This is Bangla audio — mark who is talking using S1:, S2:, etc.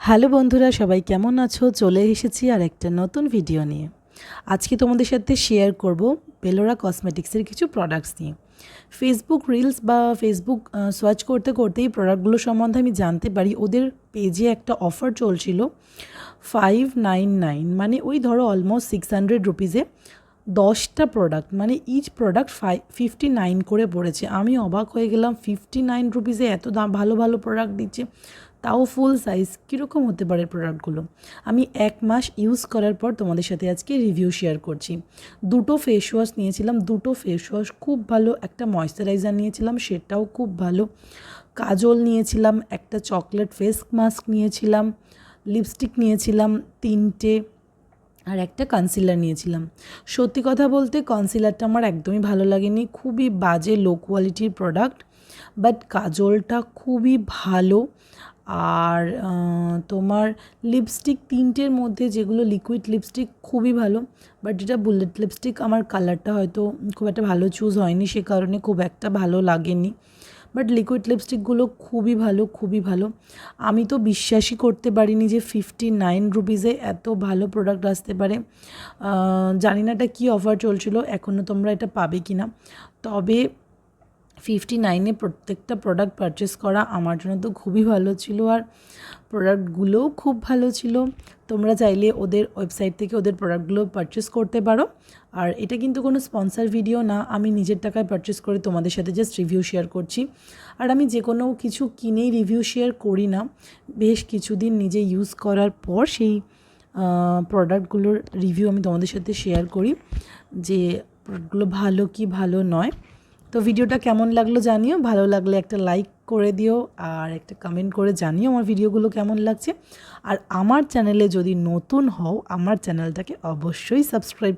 S1: হ্যালো বন্ধুরা, সবাই কেমন আছো? চলে এসেছি আর একটা নতুন ভিডিও নিয়ে। আজকে তোমাদের সাথে শেয়ার করব বেলোরা কসমেটিক্সের কিছু প্রোডাক্টস নিয়ে। ফেসবুক রিলস বা ফেসবুক সার্চ করতে করতেই প্রোডাক্টগুলো সম্বন্ধে আমি জানতে পারি ওদের পেজে একটা অফার চলছিল 599, মানে ওই ধরো অলমোস্ট 600 রুপিসে 10টা প্রোডাক্ট, মানে ইচ প্রোডাক্ট 59 করে পড়েছে। আমি অবাক হয়ে গেলাম, 59 রুপিসে এত দাম, ভালো ভালো প্রোডাক্ট দিচ্ছে, তাও ফুল সাইজ। কীরকম হতে পারে প্রোডাক্টগুলো? আমি 1 মাস ইউজ করার পর তোমাদের সাথে আজকে রিভিউ শেয়ার করছি। দুটো ফেস ওয়াশ নিয়েছিলাম, দুটো ফেস ওয়াশ খুব ভালো। একটা ময়শ্চারাইজার নিয়েছিলাম, সেটাও খুব ভালো। কাজল নিয়েছিলাম, একটা চকলেট ফেস মাস্ক নিয়েছিলাম, লিপস্টিক নিয়েছিলাম 3টে, আর একটা কনসিলার নিয়েছিলাম। সত্যি কথা বলতে কনসিলারটা আমার একদমই ভালো লাগেনি, খুবই বাজে লো কোয়ালিটির প্রোডাক্ট। বাট কাজলটা খুবই ভালো। আর তোমার লিপস্টিক 3টের মধ্যে যেগুলো লিকুইড লিপস্টিক খুবই ভালো। বাট যেটা বুলেট লিপস্টিক, আমার কালারটা হয়তো খুব একটা ভালো চুজ হয়নি, সে কারণে খুব একটা ভালো লাগেনি। বাট লিকুইড লিপস্টিকগুলো খুবই ভালো, খুবই ভালো। আমি তো বিশ্বাসই করতে পারিনি যে 59 রুপিসে এত ভালো প্রোডাক্ট আসতে পারে। জানি না এটা কী অফার চলছিল, এখনও তোমরা এটা পাবে কি না। তবে 59-এ প্রত্যেকটা প্রোডাক্ট পারচেস করা আমার জন্য তো খুবই ভালো ছিল, আর প্রোডাক্টগুলোও খুব ভালো ছিল। তোমরা চাইলে ওদের ওয়েবসাইট থেকে ওদের প্রোডাক্টগুলো পারচেস করতে পারো। আর এটা কিন্তু কোনো স্পন্সার ভিডিও না, আমি নিজের টাকায় পারচেস করে তোমাদের সাথে জাস্ট রিভিউ শেয়ার করছি। আর আমি যে কোনো কিছু কিনেই রিভিউ শেয়ার করি না, বেশ কিছুদিন নিজে ইউজ করার পর সেই প্রোডাক্টগুলোর রিভিউ আমি তোমাদের সাথে শেয়ার করি যে প্রোডাক্টগুলো ভালো কি ভালো নয়। তো ভিডিওটা কেমন লাগলো জানিও, ভালো লাগলে একটা লাইক করে দিও আর একটা কমেন্ট করে জানিও আমার ভিডিওগুলো কেমন লাগছে। আর আমার চ্যানেলে যদি নতুন হও, আমার চ্যানেলটাকে অবশ্যই সাবস্ক্রাইব